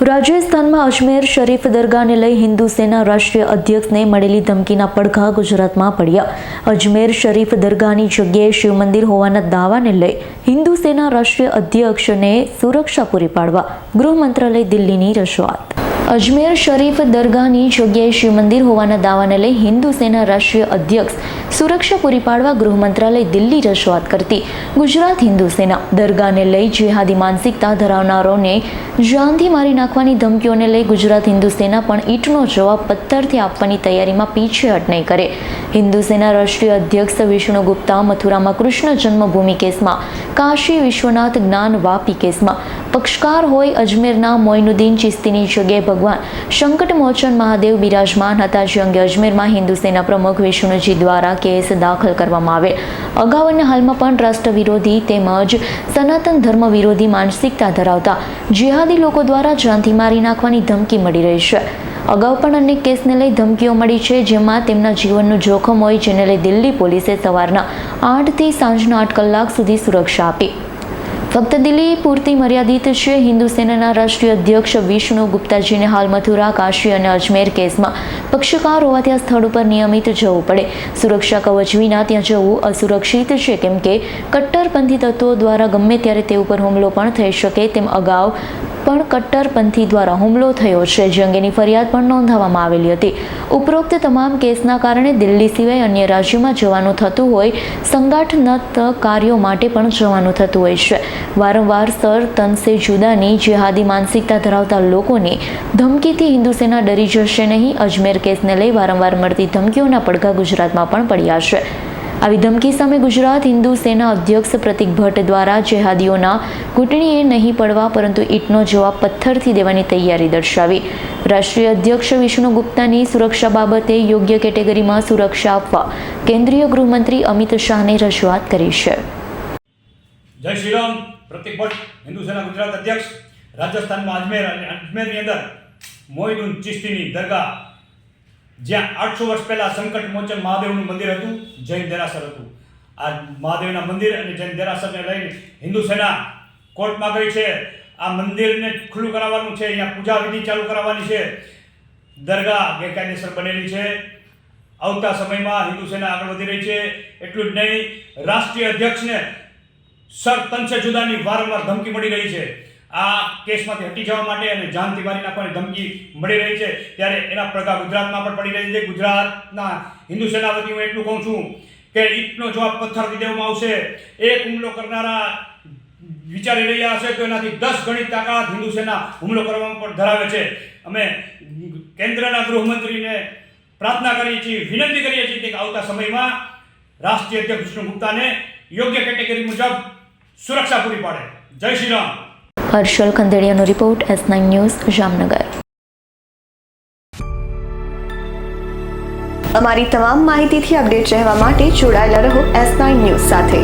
રાજસ્થાનમાં અજમેર શરીફ દરગાહને લઈ હિન્દુ સેના રાષ્ટ્રીય અધ્યક્ષને મળેલી ધમકીના પડઘા ગુજરાતમાં પડ્યા। અજમેર શરીફ દરગાહની જગ્યાએ શિવ મંદિર હોવાના દાવાને લઈ હિન્દુ સેના રાષ્ટ્રીય અધ્યક્ષને સુરક્ષા પૂરી પાડવા ગૃહ મંત્રાલય દિલ્હીની રજૂઆત। અજમેર શરીફ દરગાહની જગ્યાએ શિવ મંદિર હોવાના દાવાને લઈ હિન્દુ સેના રાષ્ટ્રીય અધ્યક્ષ સુરક્ષા પૂરી પાડવા ગૃહ મંત્રાલય દિલ્હી રજૂઆત કરતી ગુજરાત હિન્દુ સેના દરગાહને લઈ જેહાદી માનસિકતા ધરાવનારોને જાનથી મારી નાખવાની ધમકીઓને લઈ ગુજરાત હિન્દુ સેના પણ ઈંટનો જવાબ પથ્થરથી આપવાની તૈયારીમાં પીછેહટ નહીં કરે। હિન્દુ સેના રાષ્ટ્રીય અધ્યક્ષ વિષ્ણુ ગુપ્તા મથુરામાં કૃષ્ણ જન્મભૂમિ કેસમાં, કાશી વિશ્વનાથ જ્ઞાન વાપી કેસમાં પક્ષકાર હોય અજમેરના મોઇનુદ્દીન ચિશ્તીની જગ્યાએ ભગવાન સંકટ મોચન મહાદેવ બિરાજમાન હતા, જે અંગે અજમેરમાં હિન્દુ સેના પ્રમુખ વિષ્ણુજી દ્વારા કેસ દાખલ કરવામાં આવે। અગાઉ અને હાલમાં પણ રાષ્ટ્ર વિરોધી તેમજ સનાતન ધર્મ વિરોધી માનસિકતા ધરાવતા જેહાદી લોકો દ્વારા જાનથી મારી નાખવાની ધમકી મળી રહી છે। અગાઉ પણ અનેક કેસને લઈ ધમકીઓ મળી છે, જેમાં તેમના જીવનનું જોખમ હોય, જેને લઈ દિલ્હી પોલીસે સવારના 8 થી સાંજના 8 કલાક સુધી સુરક્ષા આપી। ફક્ત દિલ્હી પૂરતી મર્યાદિત છે। હિન્દુ સેનાના રાષ્ટ્રીય અધ્યક્ષ વિષ્ણુ ગુપ્તાજીને હાલ મથુરા, કાશી અને અજમેર કેસમાં પક્ષકાર હોવાથી આ સ્થળ ઉપર નિયમિત જવું પડે। સુરક્ષા કવચ વિના ત્યાં જવું અસુરક્ષિત છે, કેમ કે કટ્ટરપંથી તત્વો દ્વારા ગમે ત્યારે તે ઉપર હુમલો પણ થઈ શકે તેમ અગાઉ પણ કટ્ટરપંથી દ્વારા હુમલો થયો છે, જે અંગેની ફરિયાદ પણ નોંધાવવામાં આવેલી હતી। ઉપરોક્ત તમામ કેસના કારણે દિલ્હી સિવાય અન્ય રાજ્યોમાં જવાનું થતું હોય, સંગઠનત કાર્યો માટે પણ જવાનું થતું હોય છે। વારંવાર સર તનસે જુદાની જેહાદી માનસિકતા ધરાવતા લોકોની ધમકીથી હિન્દુ સેના ડરી જશે નહીં। અજમેર કેસને લઈ વારંવાર મળતી ધમકીઓના પડઘા ગુજરાતમાં પણ પડ્યા છે। આવી ધમકી સામે ગુજરાત હિન્દુ સેના અધ્યક્ષ પ્રતિક ભટ્ટ દ્વારા જેહાદીઓના ઘૂંટણીએ નહીં પડવા પરંતુ ઈંટનો જવાબ પથ્થરથી દેવાની તૈયારી દર્શાવી। રાષ્ટ્રીય અધ્યક્ષ વિષ્ણુ ગુપ્તાની સુરક્ષા બાબતે યોગ્ય કેટેગરીમાં સુરક્ષા આપવા કેન્દ્રીય ગૃહમંત્રી અમિત શાહને રજૂઆત કરી છે। જય શ્રી રામ। પ્રતિક ભટ્ટ, હિન્દુ સેના ગુજરાત અધ્યક્ષ। રાજસ્થાનમાં અજમેરની અંદર મોઇનુદ્દીન ચિશ્તીની દરગાહ, જ્યાં 800 વર્ષ પહેલા સંકટ મોચન મહાદેવનું મંદિર હતું, જૈન દેરાસર હતું। આ મહાદેવના મંદિર અને જૈન દેરાસરને લઈને હિન્દુ સેના કોર્ટમાં ગઈ છે। આ મંદિરને ખુલ્લું કરાવવાનું છે, અહીંયા પૂજા વિધિ ચાલુ કરાવવાની છે। દરગાહ ગેરકાયદેસર બનેલી છે। આવતા સમયમાં હિન્દુ સેના આગળ વધી રહી છે। એટલું જ નહીં, રાષ્ટ્રીય અધ્યક્ષને સર તનસે જુદાની વારંવાર ધમકી મળી રહી છે। આ કેસમાંથી હટી જવા માટે અને જાનથી મારી નાખવાની ધમકી મળી રહી છે, ત્યારે એના પડઘા ગુજરાતમાં પણ પડી રહી છે। ગુજરાતના હિન્દુ સેના વતી હું એટલું કહું છું કે ઈંટનો જવાબ પથ્થરથી દેવામાં આવશે। એક હુમલો કરનારા વિચારી રહ્યા હશે તો એનાથી 10 ગણી તાકાત હિન્દુ સેના હુમલો કરવામાં પણ ધરાવે છે। અમે કેન્દ્રના ગૃહમંત્રીને પ્રાર્થના કરીએ છીએ, વિનંતી કરીએ છીએ કે આવતા સમયમાં રાષ્ટ્રીય અધ્યક્ષ વિષ્ણુ ગુપ્તાને યોગ્ય કેટેગરી મુજબ સુરક્ષા પૂરી પાડે। જય શ્રી રામ। હર્ષલ ખંદેડિયાનો રિપોર્ટ, S9 ન્યૂઝ, જામનગર। અમારી તમામ માહિતીથી અપડેટ રહેવા માટે જોડાયેલા રહો S9 ન્યૂઝ સાથે।